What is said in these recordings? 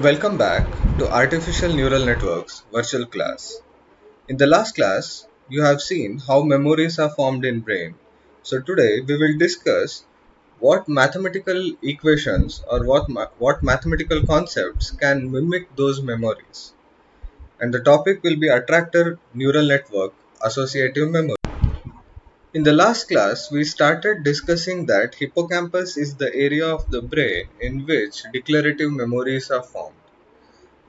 Welcome back to Artificial Neural Networks virtual class. In the last class, you have seen how memories are formed in brain. So today we will discuss what mathematical equations or what mathematical concepts can mimic those memories. And the topic will be attractor neural network associative memory. In the last class, we started discussing that hippocampus is the area of the brain in which declarative memories are formed.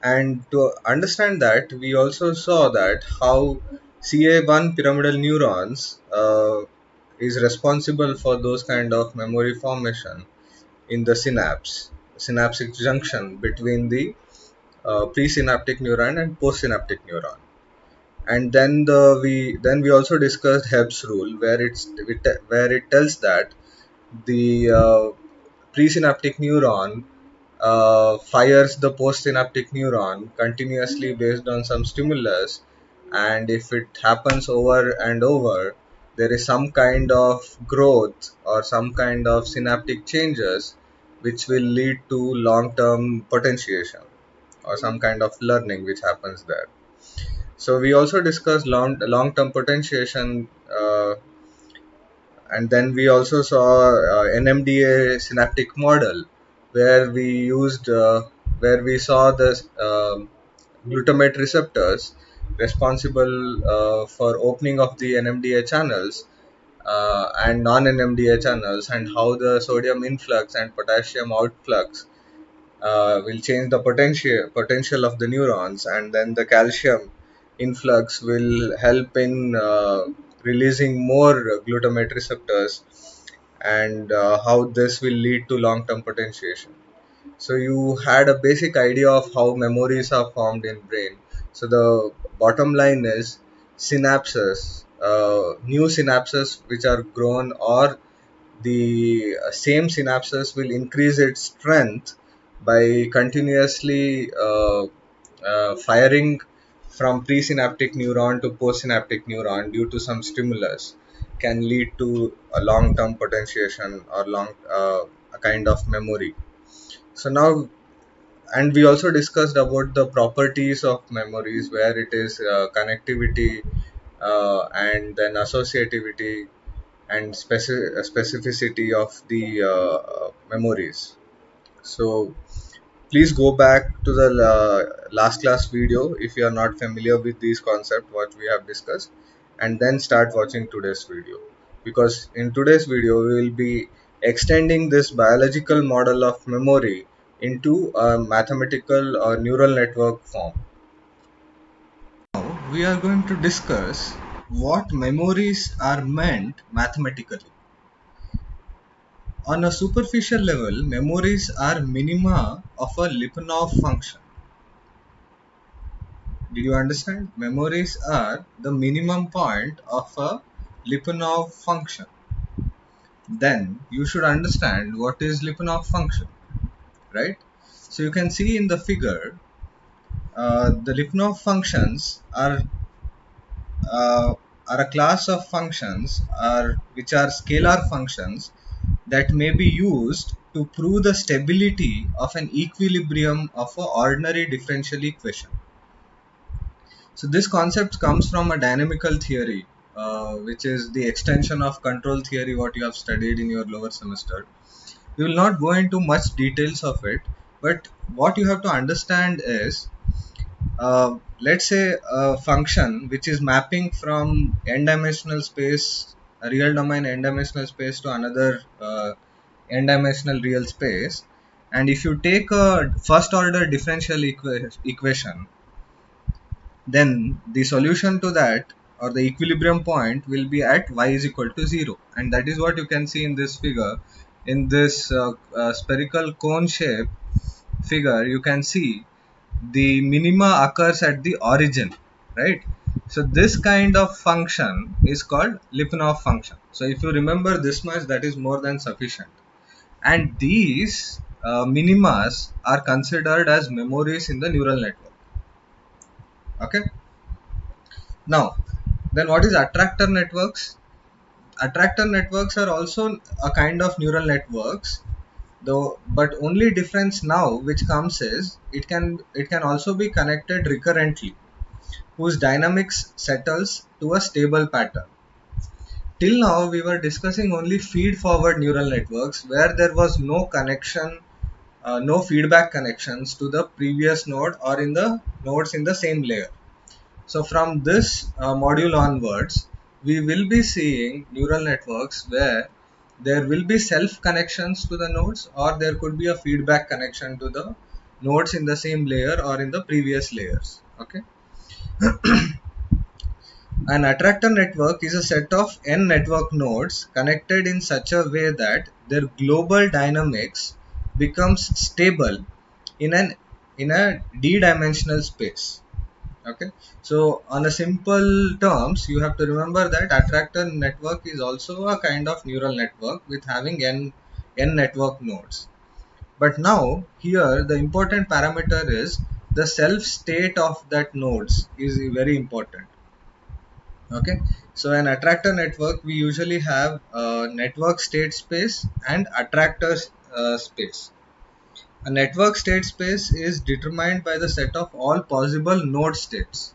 And to understand that, we also saw that how CA1 pyramidal neurons is responsible for those kind of memory formation in the synaptic junction between the presynaptic neuron and postsynaptic neuron. And then we also discussed Hebb's rule, where it tells that the presynaptic neuron fires the postsynaptic neuron continuously based on some stimulus, and if it happens over and over, there is some kind of growth or some kind of synaptic changes which will lead to long term potentiation or some kind of learning which happens there. So we also discussed long term potentiation, and then we also saw NMDA synaptic model, where we used where we saw the glutamate receptors responsible for opening of the NMDA channels and non-NMDA channels, and how the sodium influx and potassium outflux will change the potential of the neurons, and then the calcium influx will help in releasing more glutamate receptors, and how this will lead to long term potentiation. So you had a basic idea of how memories are formed in brain. So the bottom line is synapses, new synapses which are grown, or the same synapses will increase its strength by continuously firing from presynaptic neuron to postsynaptic neuron due to some stimulus, can lead to a long-term potentiation or a kind of memory. So now, and we also discussed about the properties of memories, where it is connectivity, and then associativity and specificity of the memories. So please go back to the last class video if you are not familiar with these concepts what we have discussed, and then start watching today's video, because in today's video we will be extending this biological model of memory into a mathematical or neural network form. Now we are going to discuss what memories are meant mathematically. On a superficial level, memories are minima of a Lyapunov function. Did you understand? Memories are the minimum point of a Lyapunov function. Then you should understand what is Lyapunov function, right? So you can see in the figure, the Lyapunov functions uh, are a class of functions which are scalar functions that may be used to prove the stability of an equilibrium of an ordinary differential equation. So this concept comes from a dynamical theory, which is the extension of control theory, what you have studied in your lower semester. We will not go into much details of it, but what you have to understand is, let's say a function which is mapping from n-dimensional space, a real domain n-dimensional space, to another n-dimensional real space, and if you take a first order differential equation, then the solution to that, or the equilibrium point, will be at y is equal to 0, and that is what you can see in this figure. In this spherical cone shape figure, you can see the minima occurs at the origin, right? So this kind of function is called Lyapunov function. So if you remember this much, that is more than sufficient. And these minimas are considered as memories in the neural network. Okay. Now, then what is attractor networks? Attractor networks are also a kind of neural networks though, but only difference now which comes is it can also be connected recurrently, whose dynamics settles to a stable pattern. Till now, we were discussing only feed forward neural networks where there was no connection, no feedback connections to the previous node or in the nodes in the same layer. So, from this module onwards, we will be seeing neural networks where there will be self connections to the nodes, or there could be a feedback connection to the nodes in the same layer or in the previous layers. Okay. An attractor network is a set of n network nodes connected in such a way that their global dynamics becomes stable in an in a d-dimensional space. Okay, so on a simple terms, you have to remember that attractor network is also a kind of neural network with having n network nodes. But now here the important parameter is the self state of that nodes is very important. Okay, so an attractor network, we usually have network state space and attractor space. A network state space is determined by the set of all possible node states.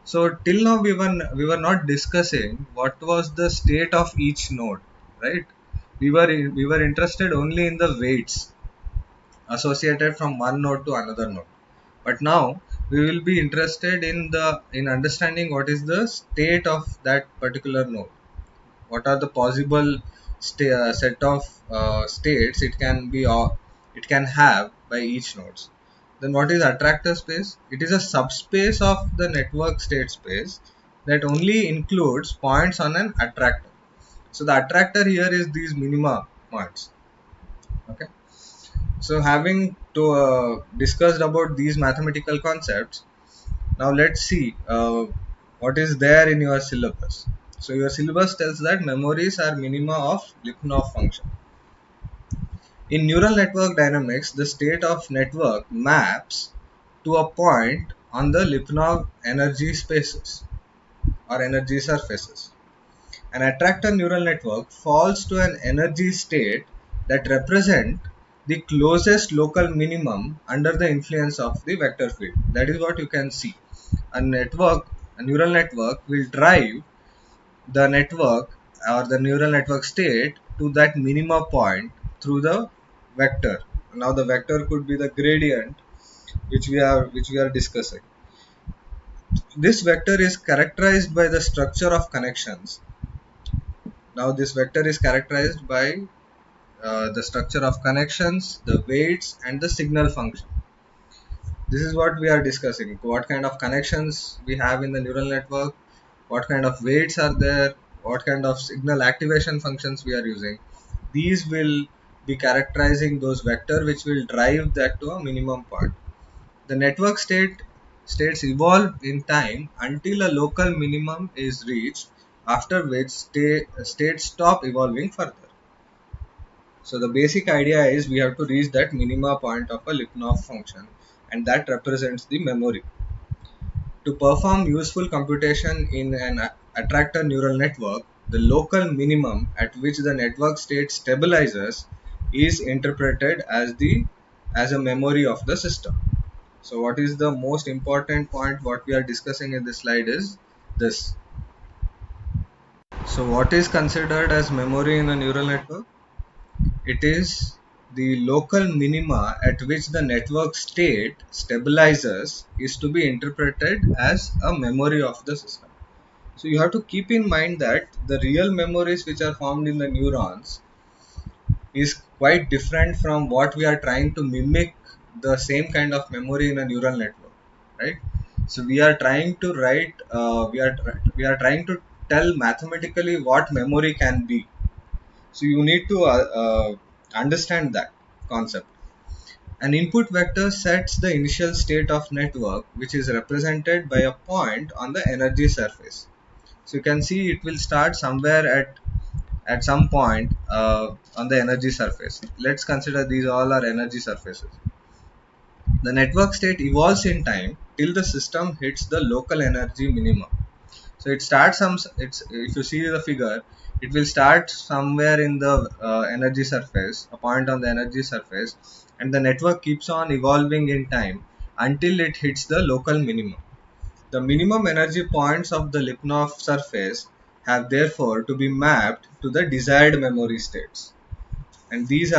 So till now we were not discussing what was the state of each node, right? We were interested only in the weights associated from one node to another node. But now we will be interested in understanding what is the state of that particular node. What are the possible set of states it can have by each nodes. Then what is attractor space? It is a subspace of the network state space that only includes points on an attractor. So the attractor here is these minima points. Okay. So having to discussed about these mathematical concepts, now let's see what is there in your syllabus. So your syllabus tells that memories are minima of Lyapunov function. In neural network dynamics, the state of network maps to a point on the Lyapunov energy spaces or energy surfaces. An attractor neural network falls to an energy state that represent the closest local minimum under the influence of the vector field. That is what you can see. A neural network will drive the network or the neural network state to that minima point through the vector. Now the vector could be the gradient which we are discussing. This vector is characterized by the structure of connections. Now this vector is characterized by the structure of connections, the weights, and the signal function. This is what we are discussing. What kind of connections we have in the neural network, what kind of weights are there, what kind of signal activation functions we are using. These will be characterizing those vector which will drive that to a minimum point. The network states evolve in time until a local minimum is reached, after which states stop evolving further. So the basic idea is we have to reach that minima point of a Lyapunov function, and that represents the memory. To perform useful computation in an attractor neural network, the local minimum at which the network state stabilizes is interpreted as a memory of the system. So what is the most important point what we are discussing in this slide is this. So what is considered as memory in a neural network? It is the local minima at which the network state stabilizes is to be interpreted as a memory of the system. So you have to keep in mind that the real memories which are formed in the neurons is quite different from what we are trying to mimic the same kind of memory in a neural network, right? So we are trying to write, we are trying to tell mathematically what memory can be. So you need to understand that concept. An input vector sets the initial state of network, which is represented by a point on the energy surface. So you can see it will start somewhere at some point on the energy surface. Let's consider these all are energy surfaces. The network state evolves in time till the system hits the local energy minimum. So it starts some. It's if you see the figure, It will start somewhere in the energy surface, a point on the energy surface, and the network keeps on evolving in time until it hits the local minimum. The minimum energy points of the Lipnov surface have therefore to be mapped to the desired memory states, and these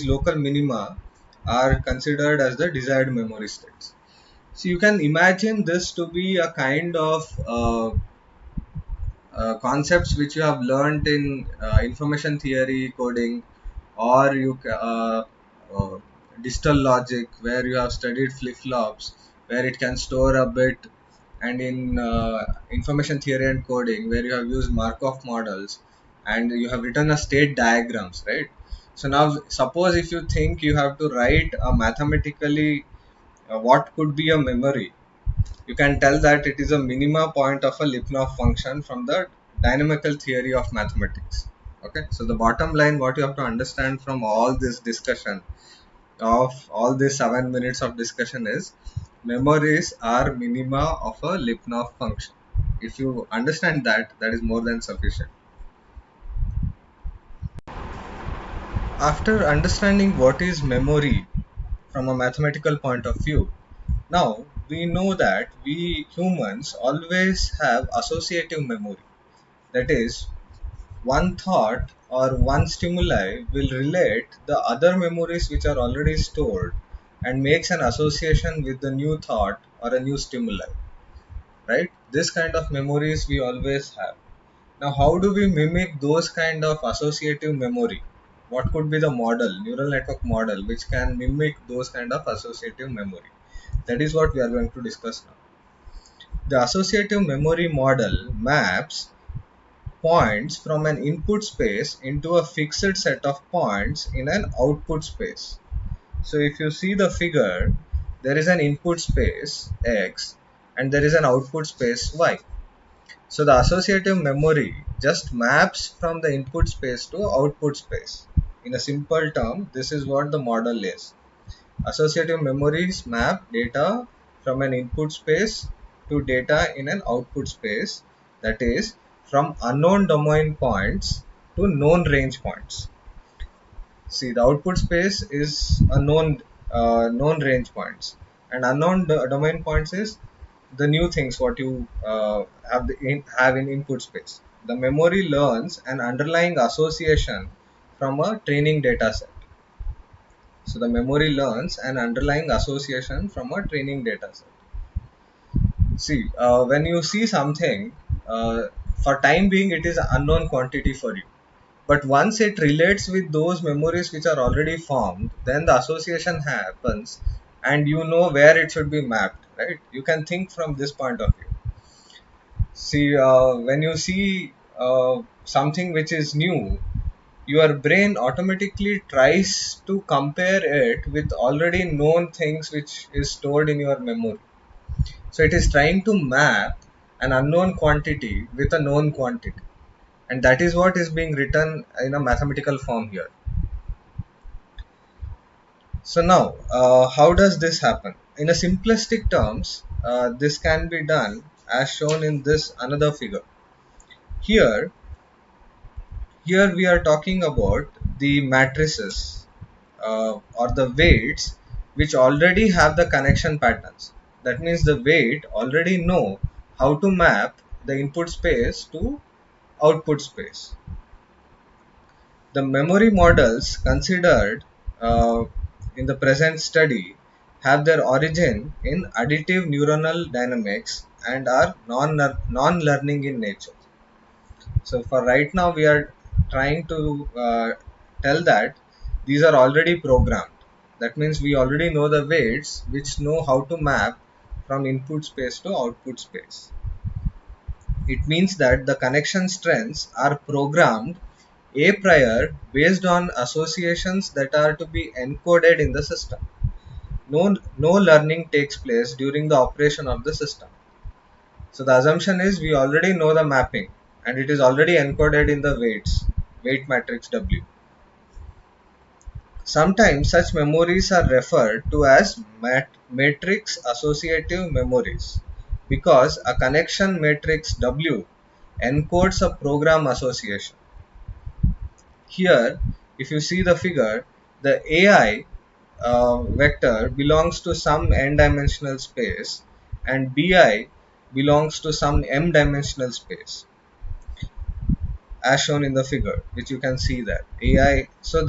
local minima are considered as the desired memory states. So you can imagine this to be a kind of concepts which you have learned in information theory coding, or uh, digital logic where you have studied flip-flops where it can store a bit, and in information theory and coding where you have used Markov models and you have written a state diagrams, right? So now suppose if you think you have to write a mathematically what could be a memory, you can tell that it is a minima point of a Lipnov function from the dynamical theory of mathematics. Okay, so the bottom line, what you have to understand from all this discussion, of all these 7 minutes of discussion, is memories are minima of a Lipnov function. If you understand that, that is more than sufficient. After understanding what is memory from a mathematical point of view, now we know that we humans always have associative memory. That is, one thought or one stimuli will relate the other memories which are already stored and makes an association with the new thought or a new stimuli. Right? This kind of memories we always have. Now, how do we mimic those kind of associative memory? What could be the model, neural network model, which can mimic those kind of associative memory? That is what we are going to discuss now. The associative memory model maps points from an input space into a fixed set of points in an output space. So if you see the figure, there is an input space X and there is an output space Y. So the associative memory just maps from the input space to output space. In a simple term, this is what the model is. Associative memories map data from an input space to data in an output space, that is, from unknown domain points to known range points. See, the output space is a known range points, and unknown domain points is the new things what you have in input space. The memory learns an underlying association from a training data set. So the memory learns an underlying association from a training data set. See, when you see something, for time being, it is an unknown quantity for you. But once it relates with those memories which are already formed, then the association happens, and you know where it should be mapped, right? You can think from this point of view. See, when you see something which is new, your brain automatically tries to compare it with already known things which is stored in your memory. So it is trying to map an unknown quantity with a known quantity, and that is what is being written in a mathematical form here. So now, how does this happen? In a simplistic terms, this can be done as shown in this another figure. Here, here we are talking about the matrices or the weights which already have the connection patterns. That means the weight already know how to map the input space to output space. The memory models considered in the present study have their origin in additive neuronal dynamics and are non-learning in nature. So for right now, we are trying to tell that these are already programmed. That means we already know the weights which know how to map from input space to output space. It means that the connection strengths are programmed a prior based on associations that are to be encoded in the system. No learning takes place during the operation of the system. So the assumption is we already know the mapping and it is already encoded in the weight matrix W. Sometimes such memories are referred to as matrix associative memories because a connection matrix W encodes a program association. Here, if you see the figure, the AI vector belongs to some n-dimensional space and Bi belongs to some m-dimensional space, as shown in the figure, which you can see that AI. So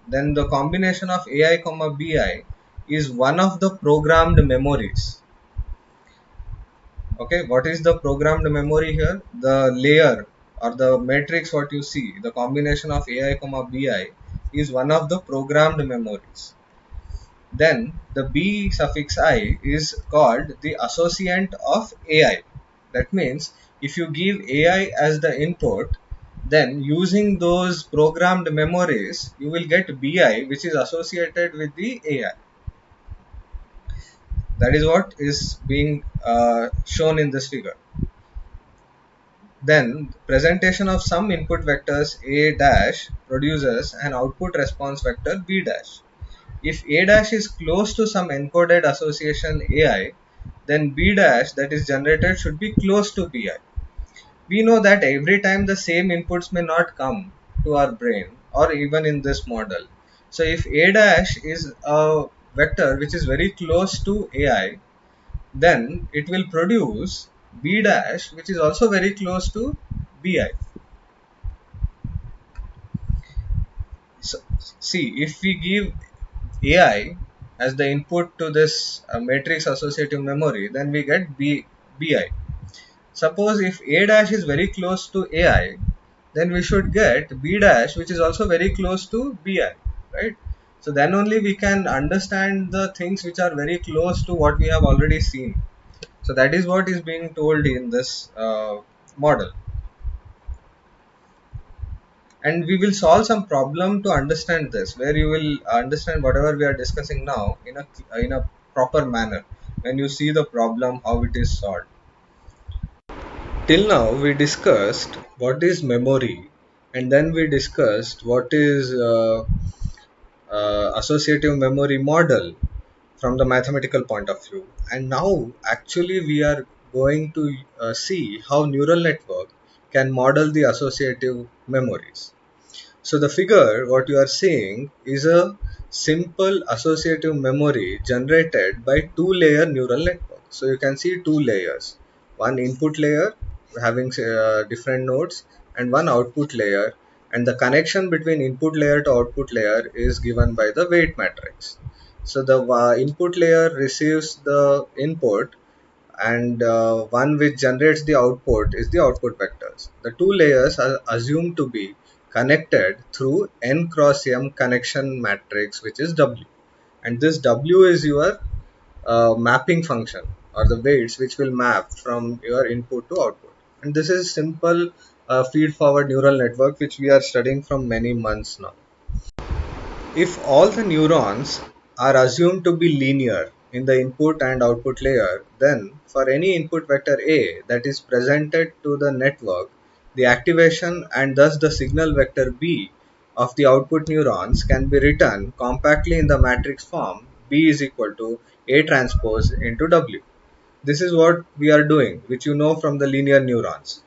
then the combination of AI comma Bi is one of the programmed memories. Okay, what is the programmed memory here? The layer or the matrix what you see, the combination of AI comma Bi is one of the programmed memories. Then the B suffix I is called the associant of AI. That means if you give AI as the input, then using those programmed memories, you will get Bi which is associated with the AI. That is what is being shown in this figure. Then presentation of some input vectors A dash produces an output response vector B dash. If A dash is close to some encoded association AI, then B dash that is generated should be close to Bi. We know that every time the same inputs may not come to our brain or even in this model. So if A dash is a vector which is very close to AI, then it will produce B dash which is also very close to Bi. So, see, if we give AI as the input to this matrix associative memory, then we get Bi. Suppose if A dash is very close to AI, then we should get B dash which is also very close to Bi, right? So then only we can understand the things which are very close to what we have already seen. So that is what is being told in this model. And we will solve some problem to understand this, where you will understand whatever we are discussing now in a proper manner when you see the problem how it is solved. Till now we discussed what is memory, and then we discussed what is associative memory model from the mathematical point of view, and now actually we are going to see how neural network can model the associative memories. So the figure what you are seeing is a simple associative memory generated by two-layer neural network. So you can see two layers, one input layer having different nodes and one output layer, and the connection between input layer to output layer is given by the weight matrix. So the input layer receives the input, and one which generates the output is the output vectors. The two layers are assumed to be connected through n cross m connection matrix, which is W. And this W is your mapping function or the weights which will map from your input to output. And this is simple feed forward neural network which we are studying from many months now. If all the neurons are assumed to be linear in the input and output layer, then for any input vector A that is presented to the network, the activation and thus the signal vector B of the output neurons can be written compactly in the matrix form B is equal to A transpose into W. This is what we are doing, which you know from the linear neurons.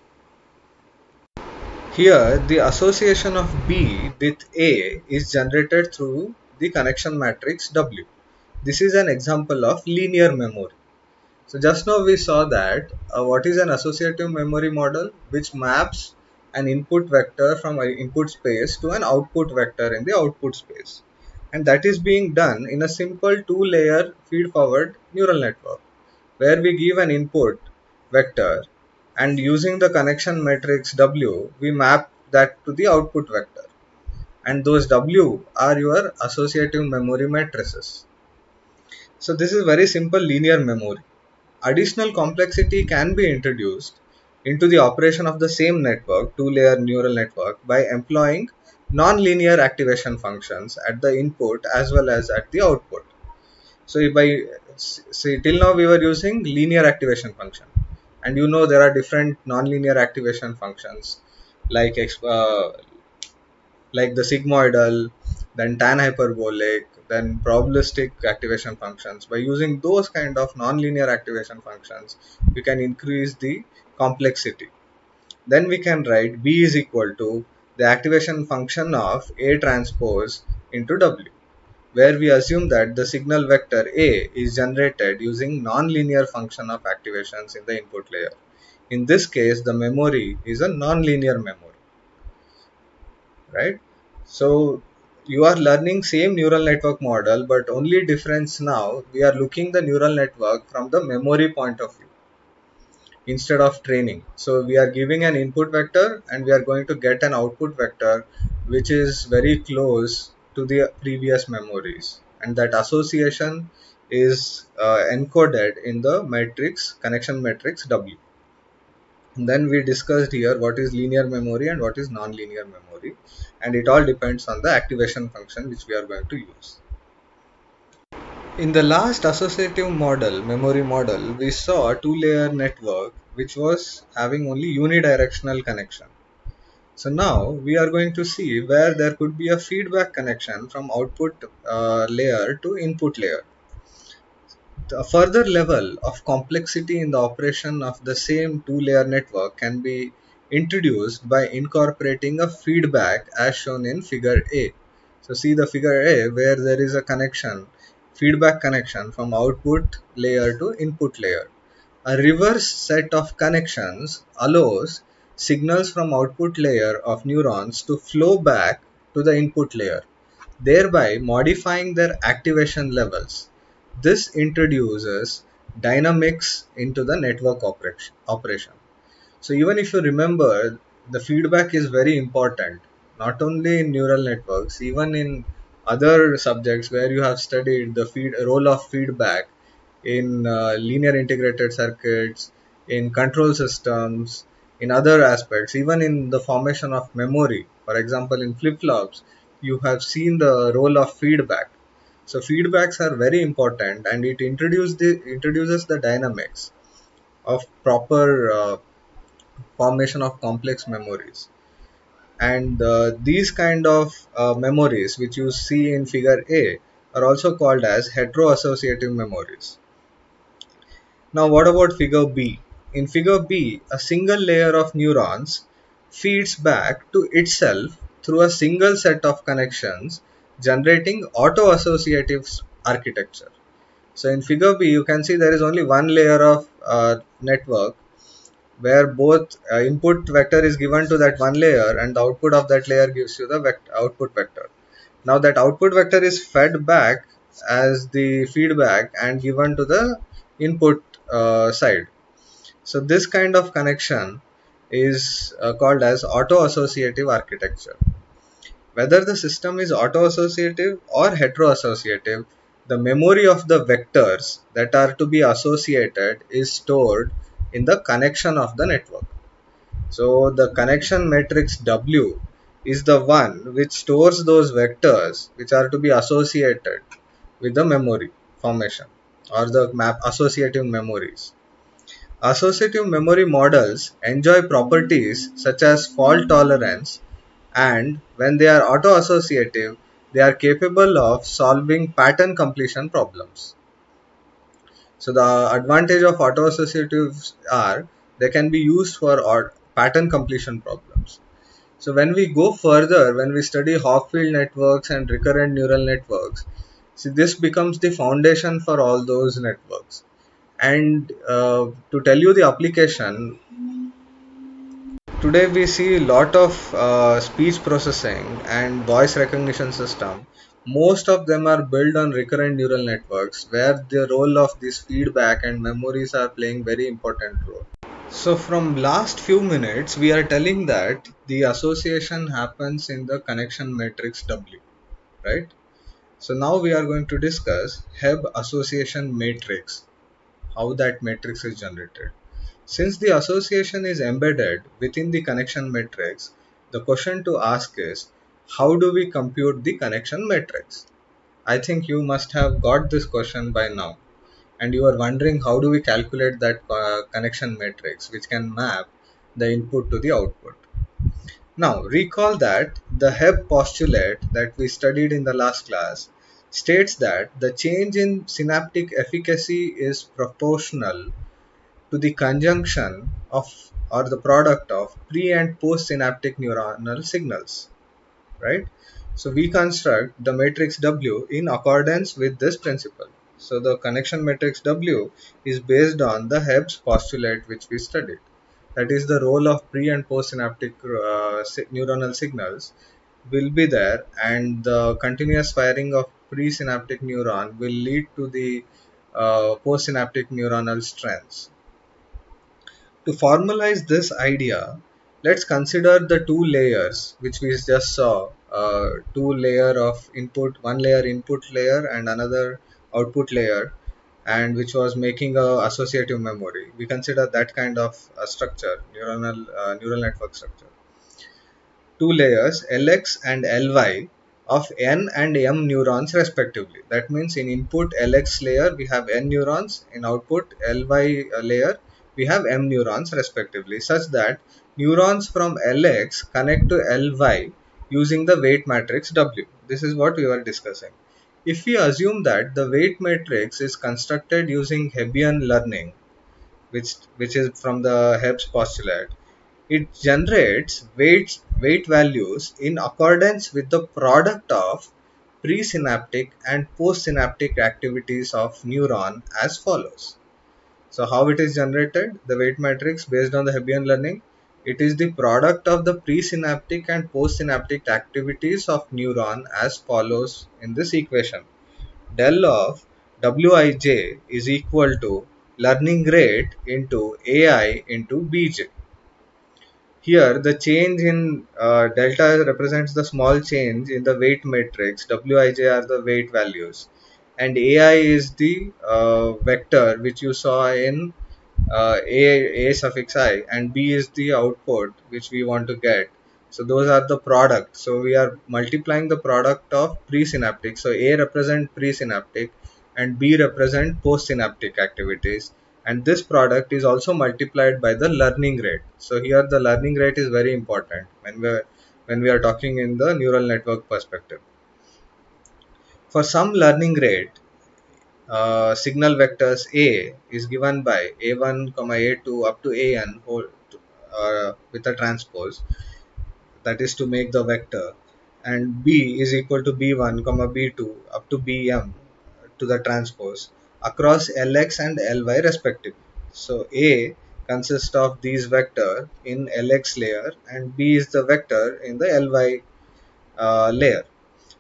Here, the association of B with A is generated through the connection matrix W. This is an example of linear memory. So just now we saw that what is an associative memory model, which maps an input vector from an input space to an output vector in the output space. And that is being done in a simple two-layer feed-forward neural network, where we give an input vector, and using the connection matrix W, we map that to the output vector. And those W are your associative memory matrices. So this is very simple linear memory. Additional complexity can be introduced into the operation of the same network, two-layer neural network, by employing non-linear activation functions at the input as well as at the output. So if I say till now we were using linear activation function, and you know there are different non-linear activation functions like like the sigmoidal then tan hyperbolic, then probabilistic activation functions. By using those kind of nonlinear activation functions, we can increase the complexity. Then we can write B is equal to the activation function of A transpose into W, where we assume that the signal vector A is generated using nonlinear function of activations in the input layer. In this case, the memory is a nonlinear memory, right? So you are learning same neural network model, but only difference now we are looking the neural network from the memory point of view instead of training. So we are giving an input vector and we are going to get an output vector which is very close to the previous memories, and that association is encoded in the matrix connection matrix W. And then we discussed here what is linear memory and what is non-linear memory, and it all depends on the activation function which we are going to use. In the last associative model, memory model, we saw a two-layer network which was having only unidirectional connection. So now we are going to see where there could be a feedback connection from output layer to input layer. A further level of complexity in the operation of the same two-layer network can be introduced by incorporating a feedback as shown in figure A. So see the figure A where there is a connection, feedback connection from output layer to input layer. A reverse set of connections allows signals from output layer of neurons to flow back to the input layer, thereby modifying their activation levels. This introduces dynamics into the network operation. So even if you remember, the feedback is very important, not only in neural networks, even in other subjects where you have studied the role of feedback in linear integrated circuits, in control systems, in other aspects, even in the formation of memory. For example, in flip-flops, you have seen the role of feedback. So feedbacks are very important, and it introduces the dynamics of proper formation of complex memories. And these kind of memories which you see in figure A are also called as heteroassociative memories. Now what about figure B? In figure B, a single layer of neurons feeds back to itself through a single set of connections, generating auto-associative architecture. So in figure B, you can see there is only one layer of network where both input vector is given to that one layer and the output of that layer gives you the output vector. Now that output vector is fed back as the feedback and given to the input side. So this kind of connection is called as auto-associative architecture. Whether the system is auto-associative or hetero-associative, the memory of the vectors that are to be associated is stored in the connection of the network. So the connection matrix W is the one which stores those vectors which are to be associated with the memory formation or the map associative memories. Associative memory models enjoy properties such as fault tolerance, and when they are auto-associative, they are capable of solving pattern completion problems. So the advantage of auto-associatives are they can be used for pattern completion problems. So when we go further, when we study Hopfield networks and recurrent neural networks, see this becomes the foundation for all those networks. And to tell you the application, today we see a lot of speech processing and voice recognition system. Most of them are built on recurrent neural networks where the role of this feedback and memories are playing very important role. So from last few minutes we are telling that the association happens in the connection matrix W, right? So now we are going to discuss Hebb association matrix, how that matrix is generated. Since the association is embedded within the connection matrix, the question to ask is, how do we compute the connection matrix? I think you must have got this question by now, and you are wondering how do we calculate that connection matrix which can map the input to the output. Now, recall that the Hebb postulate that we studied in the last class states that the change in synaptic efficacy is proportional to the conjunction of or the product of pre and post synaptic neuronal signals, right? So we construct the matrix W in accordance with this principle. So the connection matrix W is based on the Hebb's postulate which we studied. That is, the role of pre and post synaptic neuronal signals will be there, and the continuous firing of presynaptic neuron will lead to the postsynaptic neuronal strengths. To formalize this idea, let's consider the two layers which we just saw. Two layer of input, one layer input layer and another output layer, and which was making a associative memory. We consider that kind of structure, neural network structure. Two layers Lx and Ly of n and m neurons respectively. That means in input Lx layer we have n neurons, in output Ly layer we have m neurons respectively, such that neurons from Lx connect to Ly using the weight matrix W. This is what we were discussing. If we assume that the weight matrix is constructed using Hebbian learning, which is from the Hebb's postulate, it generates weight values in accordance with the product of presynaptic and postsynaptic activities of neuron as follows. So how it is generated? The weight matrix based on the Hebbian learning. It is the product of the presynaptic and postsynaptic activities of neuron as follows in this equation. Del of Wij is equal to learning rate into Ai into Bj. Here, the change in delta represents the small change in the weight matrix. Wij are the weight values, and ai is the vector which you saw in a suffix I, and b is the output which we want to get. So those are the product. So we are multiplying the product of presynaptic. So a represent presynaptic and b represent postsynaptic activities, and this product is also multiplied by the learning rate. So here the learning rate is very important when we are talking in the neural network perspective. For some learning rate, signal vectors A is given by A1, A2 up to AN with a transpose, that is to make the vector, and B is equal to B1, B2 up to Bm to the transpose across Lx and Ly respectively. So A consists of these vector in Lx layer and B is the vector in the Ly layer.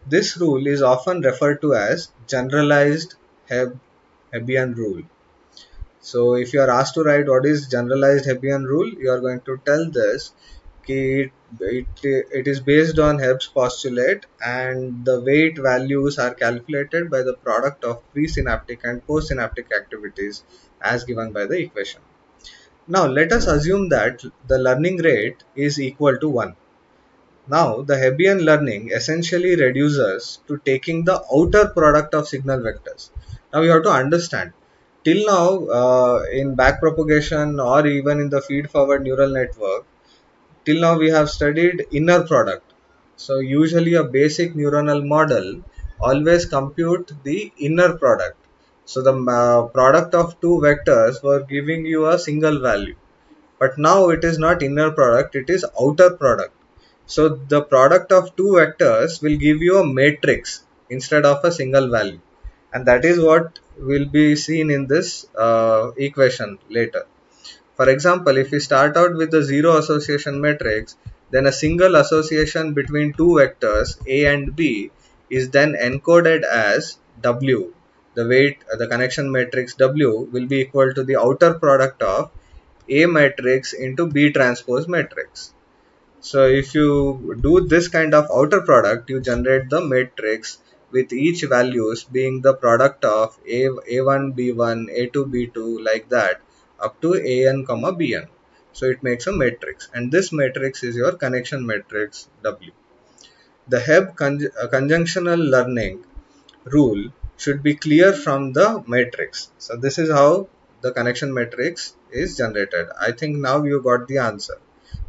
This rule is often referred to as generalized Hebbian rule. So if you are asked to write what is generalized Hebbian rule, you are going to tell this it is based on Hebb's postulate, and the weight values are calculated by the product of presynaptic and postsynaptic activities as given by the equation. Now let us assume that the learning rate is equal to 1. Now the Hebbian learning essentially reduces to taking the outer product of signal vectors. Now you have to understand, till now in backpropagation or even in the feed forward neural network, till now we have studied inner product. So usually a basic neuronal model always compute the inner product. So the product of two vectors were giving you a single value, but now it is not inner product, it is outer product. So the product of two vectors will give you a matrix instead of a single value, and that is what will be seen in this equation later. For example, if we start out with the zero association matrix, then a single association between two vectors A and B is then encoded as W. The weight, the connection matrix W will be equal to the outer product of A matrix into B transpose matrix. So if you do this kind of outer product, you generate the matrix with each values being the product of A1 B1, A2 B2 like that up to AN comma BN. So it makes a matrix, and this matrix is your connection matrix W. The Hebb conjunctional learning rule should be clear from the matrix. So this is how the connection matrix is generated. I think now you got the answer.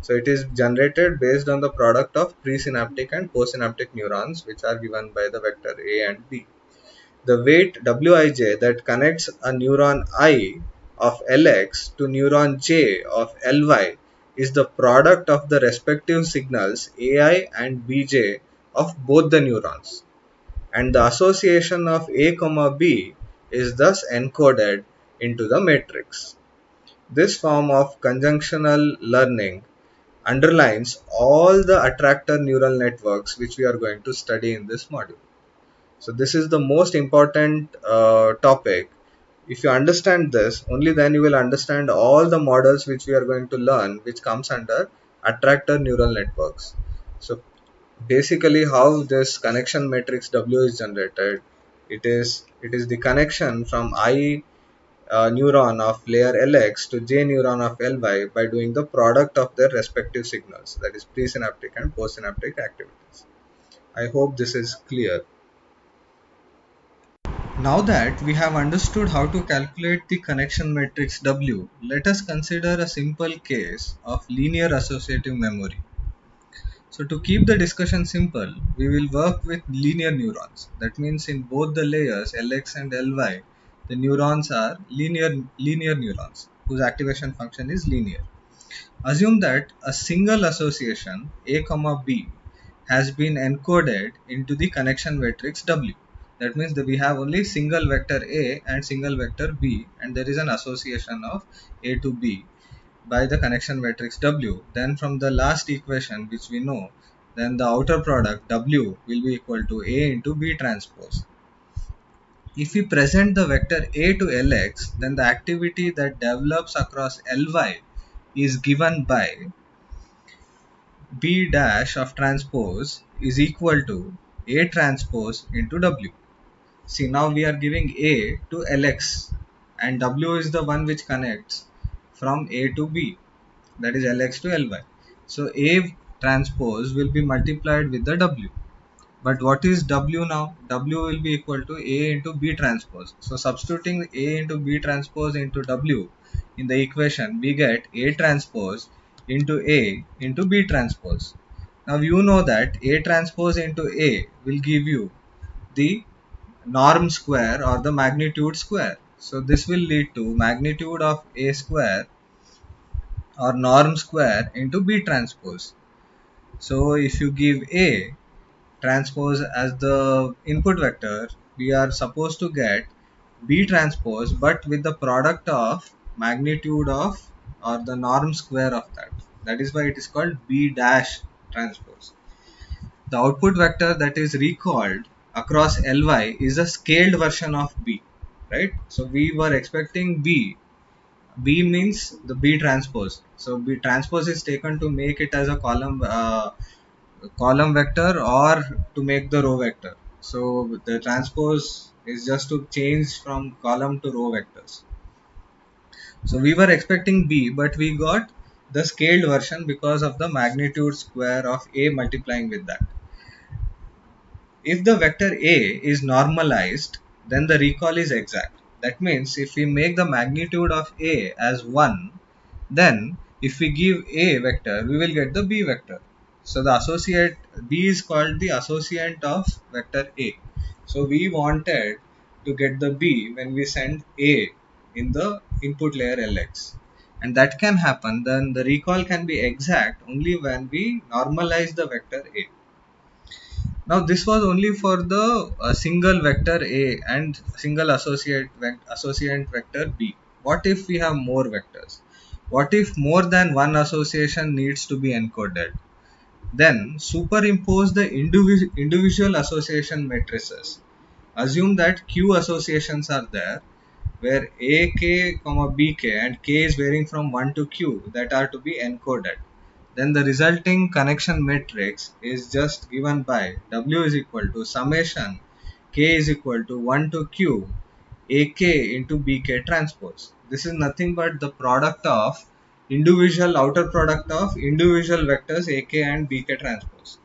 So it is generated based on the product of presynaptic and postsynaptic neurons, which are given by the vector A and B. The weight Wij that connects a neuron I of Lx to neuron J of Ly is the product of the respective signals Ai and Bj of both the neurons, and the association of A, B is thus encoded into the matrix. This form of conjunctional learning underlines all the attractor neural networks which we are going to study in this module. So this is the most important topic. If you understand this, only then you will understand all the models which we are going to learn, which comes under attractor neural networks. So basically, how this connection matrix W is generated, it is the connection from I neuron of layer Lx to J neuron of Ly by doing the product of their respective signals, that is presynaptic and postsynaptic activities. I hope this is clear. Now that we have understood how to calculate the connection matrix W, let us consider a simple case of linear associative memory. So to keep the discussion simple, we will work with linear neurons. That means in both the layers Lx and Ly, the neurons are linear neurons whose activation function is linear. Assume that a single association A, B has been encoded into the connection matrix W. That means that we have only single vector A and single vector B, and there is an association of A to B by the connection matrix W. Then from the last equation which we know, then the outer product W will be equal to A into B transpose. If we present the vector A to Lx, then the activity that develops across Ly is given by B dash of transpose is equal to A transpose into W. See, now we are giving A to Lx, and W is the one which connects from A to B, that is Lx to Ly. So A transpose will be multiplied with the W. But what is W now? W will be equal to A into B transpose. So substituting A into B transpose into W in the equation, we get A transpose into A into B transpose. Now you know that A transpose into A will give you the norm square or the magnitude square. So this will lead to magnitude of A square or norm square into B transpose. So if you give A transpose as the input vector, we are supposed to get B transpose but with the product of magnitude of or the norm square of that. That is why it is called B dash transpose. The output vector that is recalled across Ly is a scaled version of B, right? So we were expecting B. B means the B transpose. So B transpose is taken to make it as a column vector or to make the row vector. So the transpose is just to change from column to row vectors. So we were expecting B, but we got the scaled version because of the magnitude square of A multiplying with that. If the vector A is normalized, then the recall is exact. That means if we make the magnitude of A as 1, then if we give A vector, we will get the B vector. So the associate B is called the associant of vector A. So we wanted to get the B when we send A in the input layer Lx. And that can happen, then the recall can be exact only when we normalize the vector A. Now this was only for the single vector A and single associant vector B. What if we have more vectors? What if more than one association needs to be encoded? Then superimpose the individual association matrices. Assume that Q associations are there where A k, B k and k is varying from 1 to q that are to be encoded. Then the resulting connection matrix is just given by W is equal to summation k is equal to 1 to q AK into BK transpose. This is nothing but the product of outer product of individual vectors AK and BK transpose.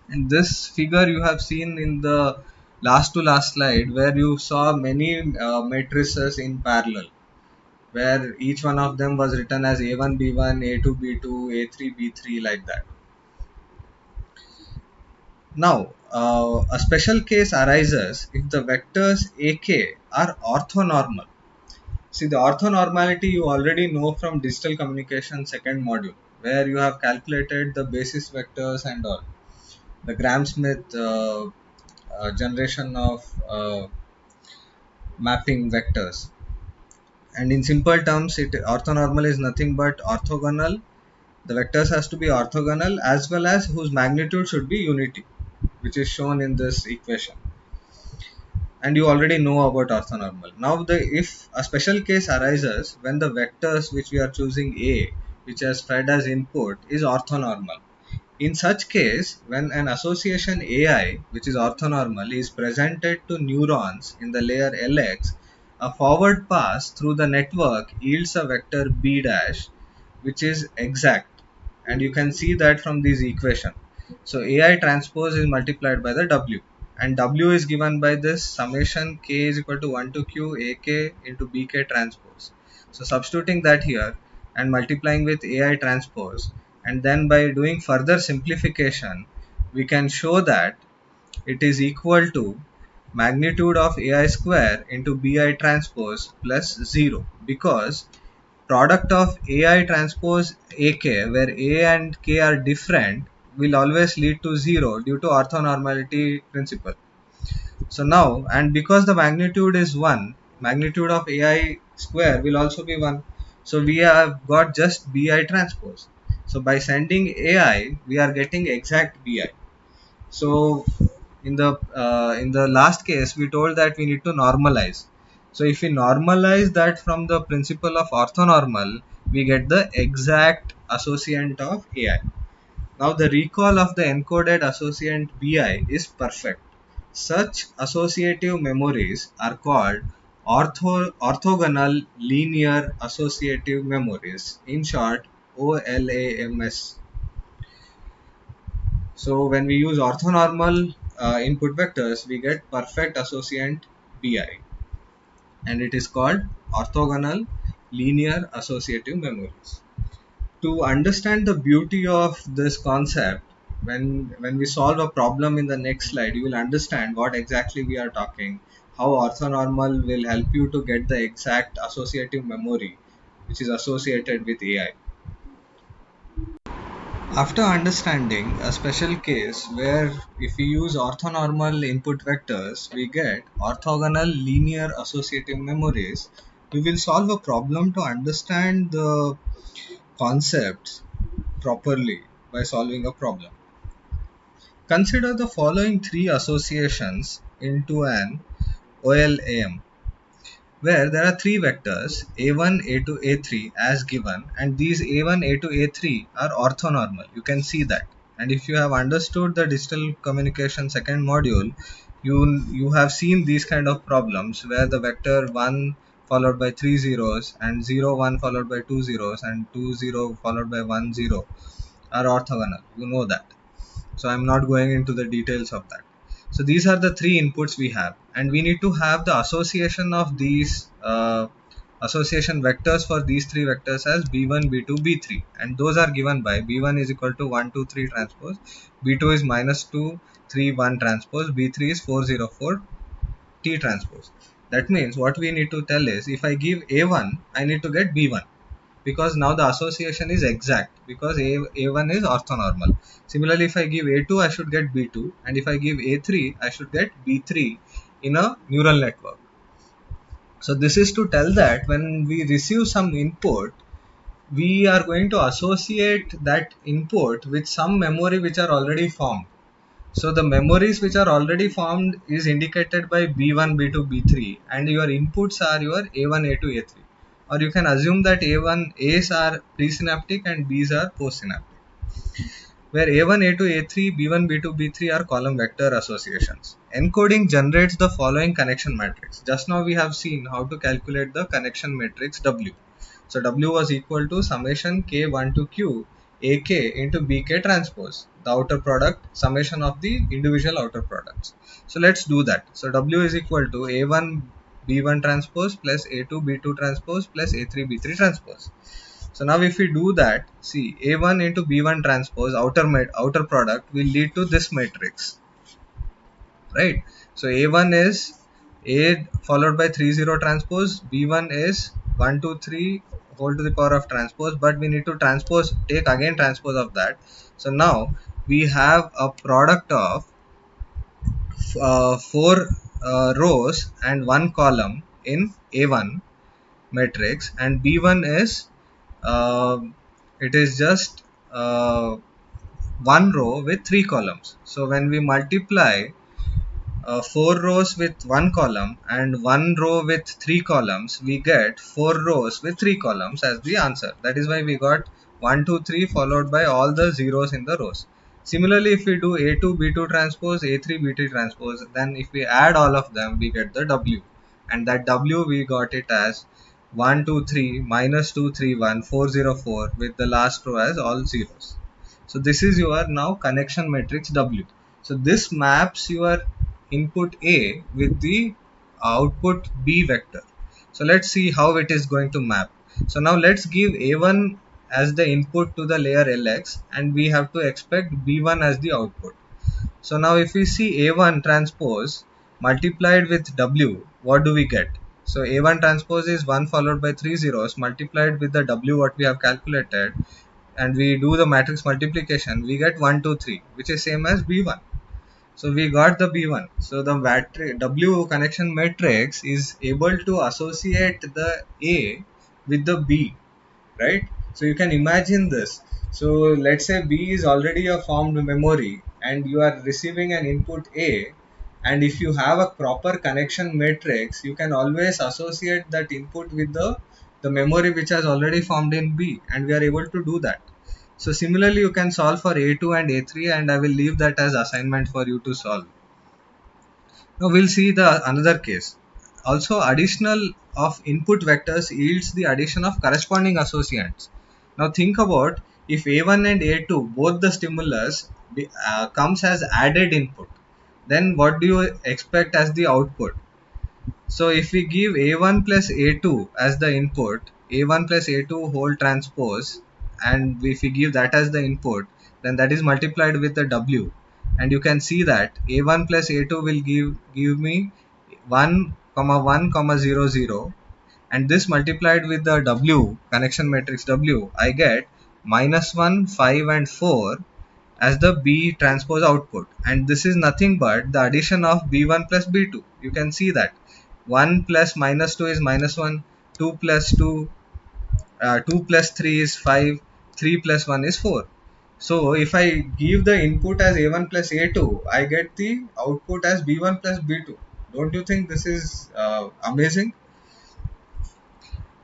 And this figure you have seen in the last to last slide where you saw many matrices in parallel. where each one of them was written as A1 B1, A2 B2, A3 B3, like that. Now, a special case arises if the vectors AK are orthonormal. See, the orthonormality you already know from digital communication second module, where you have calculated the basis vectors and all. The Gram-Smith generation of mapping vectors. And in simple terms, orthonormal is nothing but orthogonal. The vectors has to be orthogonal as well as whose magnitude should be unity, which is shown in this equation. And you already know about orthonormal. Now, if a special case arises when the vectors which we are choosing A, which has fed as input, is orthonormal. In such case, when an association AI, which is orthonormal, is presented to neurons in the layer LX, a forward pass through the network yields a vector B dash, which is exact. And you can see that from this equation. So AI transpose is multiplied by the W, and W is given by this summation K is equal to 1 to Q AK into BK transpose. So substituting that here and multiplying with AI transpose, and then by doing further simplification, we can show that it is equal to magnitude of AI square into BI transpose plus 0, because product of AI transpose AK, where A and K are different, will always lead to 0 due to orthonormality principle. So now, and because the magnitude is 1, magnitude of AI square will also be 1. So we have got just BI transpose. So by sending AI, we are getting exact BI. So in the last case, we told that we need to normalize. So if we normalize that from the principle of orthonormal, we get the exact associant of AI. Now the recall of the encoded associant BI is perfect. Such associative memories are called orthogonal linear associative memories, in short OLAMS. So when we use orthonormal input vectors, we get perfect associant BI, and it is called orthogonal linear associative memories. To understand the beauty of this concept, when we solve a problem in the next slide, you will understand what exactly we are talking, how orthonormal will help you to get the exact associative memory which is associated with AI. After understanding a special case where if we use orthonormal input vectors, we get orthogonal linear associative memories, we will solve a problem to understand the concepts properly by solving a problem. Consider the following three associations into an OLAM, where there are three vectors a1, a2, a3 as given, and these a1, a2, a3 are orthonormal. You can see that. And if you have understood the digital communication second module, you have seen these kind of problems where the vector 1 followed by 3 zeros and 0 1 followed by 2 zeros and 2 0 followed by 1 0 are orthogonal. You know that. So I'm not going into the details of that. So these are the three inputs we have, and we need to have the association of these association vectors for these three vectors as b1, b2, b3, and those are given by b1 is equal to 1 2 3 transpose, b2 is minus 2 3 1 transpose, b3 is 4 0 4 t transpose. That means what we need to tell is, if I give a1, I need to get b1, because now the association is exact, because A1 is orthonormal. Similarly, if I give A2, I should get B2, and if I give A3, I should get B3 in a neural network. So this is to tell that when we receive some input, we are going to associate that input with some memory which are already formed. So the memories which are already formed is indicated by B1, B2, B3, and your inputs are your A1, A2, A3. Or you can assume that A1, A's are presynaptic and B's are postsynaptic. Where A1, A2, A3, B1, B2, B3 are column vector associations. Encoding generates the following connection matrix. Just now we have seen how to calculate the connection matrix W. So W was equal to summation K1 to Q AK into BK transpose, the outer product, summation of the individual outer products. So let's do that. So W is equal to A1 B1 transpose plus A2 B2 transpose plus A3 B3 transpose. So now if we do that, see, A1 into B1 transpose outer product will lead to this matrix, right? So A1 is A followed by 3 0 transpose, B1 is 1 2 3 whole to the power of transpose, but we need to take again transpose of that. So now we have a product of four rows and one column in A1 matrix, and B1 is uh, it is just one row with three columns. So when we multiply four rows with one column and one row with three columns, we get four rows with three columns as the answer. That is why we got 1 2 3 followed by all the zeros in the rows. Similarly, if we do A2 B2 transpose A3 B3 transpose, then if we add all of them, we get the W, and that W we got it as 1 2 3 minus 2 3 1 4 0 4 with the last row as all zeros. So this is your now connection matrix W. So this maps your input A with the output B vector. So let's see how it is going to map. So now let's give A1 as the input to the layer LX, and we have to expect B1 as the output. So now if we see A1 transpose multiplied with W, what do we get? So A1 transpose is 1 followed by 3 zeros multiplied with the W what we have calculated, and we do the matrix multiplication, we get 1 2 3, which is same as B1. So we got the B1. So the W connection matrix is able to associate the A with the B, right? So you can imagine this. So let's say B is already a formed memory and you are receiving an input A, and if you have a proper connection matrix, you can always associate that input with the memory which has already formed in B, and we are able to do that. So similarly, you can solve for A2 and A3, and I will leave that as assignment for you to solve. Now we'll see the another case. Also, additional of input vectors yields the addition of corresponding associants. Now think about if A1 and A2 both the stimulus comes as added input, then what do you expect as the output? So if we give A1 plus A2 as the input, A1 plus A2 whole transpose, and if we give that as the input, then that is multiplied with the W, and you can see that A1 plus A2 will give me 1 comma 1 comma 0 0, and this multiplied with the W connection matrix W, I get minus 1 5 and 4 as the B transpose output, and this is nothing but the addition of B1 plus B2. You can see that 1 plus minus 2 is minus 1, 2 plus 2, 2 plus 3 is 5, 3 plus 1 is 4. So if I give the input as A1 plus A2, I get the output as B1 plus B2. Don't you think this is amazing?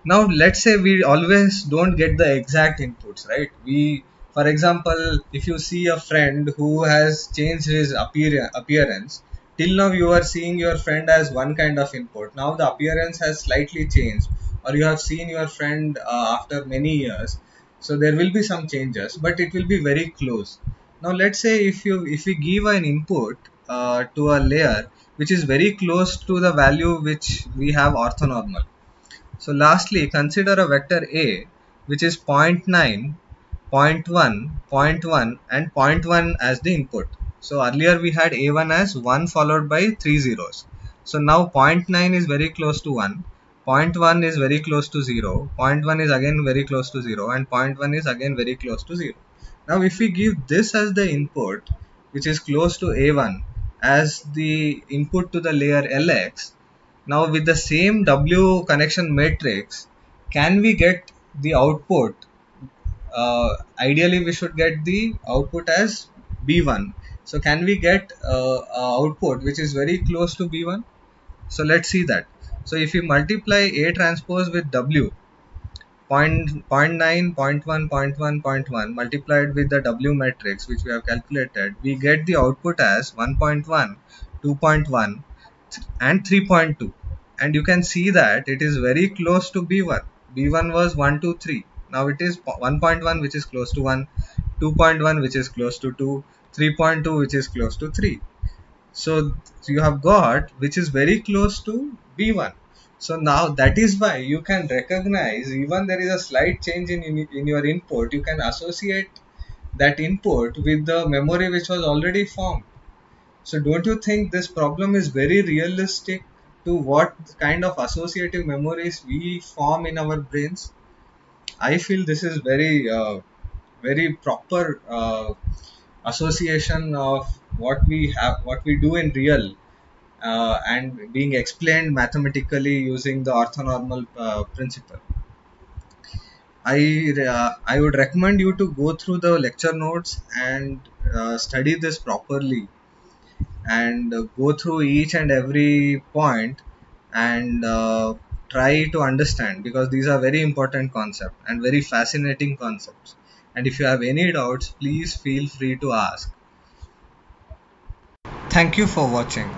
Now let's say we always don't get the exact inputs, right? We, for example, if you see a friend who has changed his appearance, till now you are seeing your friend as one kind of input, now the appearance has slightly changed, or you have seen your friend after many years, so there will be some changes, but it will be very close. Now let's say if we give an input to a layer which is very close to the value which we have orthonormal. So lastly, consider a vector A which is zero point 0.9, zero point 0.1, zero point 0.1 and zero point 0.1 as the input. So earlier we had A1 as 1 followed by 3 zeros. So now zero point 0.9 is very close to 1, zero point 0.1 is very close to 0, zero point 0.1 is again very close to 0, and zero point 0.1 is again very close to 0. Now if we give this as the input which is close to A1 as the input to the layer LX, now with the same W connection matrix, can we get the output? Ideally, we should get the output as B1. So can we get output which is very close to B1? So let's see that. So if you multiply A transpose with W, point 0.9, zero point 0.1, zero point 0.1, zero point 0.1 multiplied with the W matrix which we have calculated, we get the output as 1.1, 2.1 and 3.2, and you can see that it is very close to B1. B1 was 1 2 3. Now it is 1.1 which is close to 1, 2.1 which is close to 2, 3.2 which is close to 3. So you have got which is very close to B1. So now that is why you can recognize, even there is a slight change in your input, you can associate that input with the memory which was already formed. So don't you think this problem is very realistic to what kind of associative memories we form in our brains? I feel this is very proper association of what we do in real, and being explained mathematically using the orthonormal principle. I would recommend you to go through the lecture notes and study this properly, and go through each and every point, and try to understand, because these are very important concepts and very fascinating concepts. And if you have any doubts, please feel free to ask. Thank you for watching.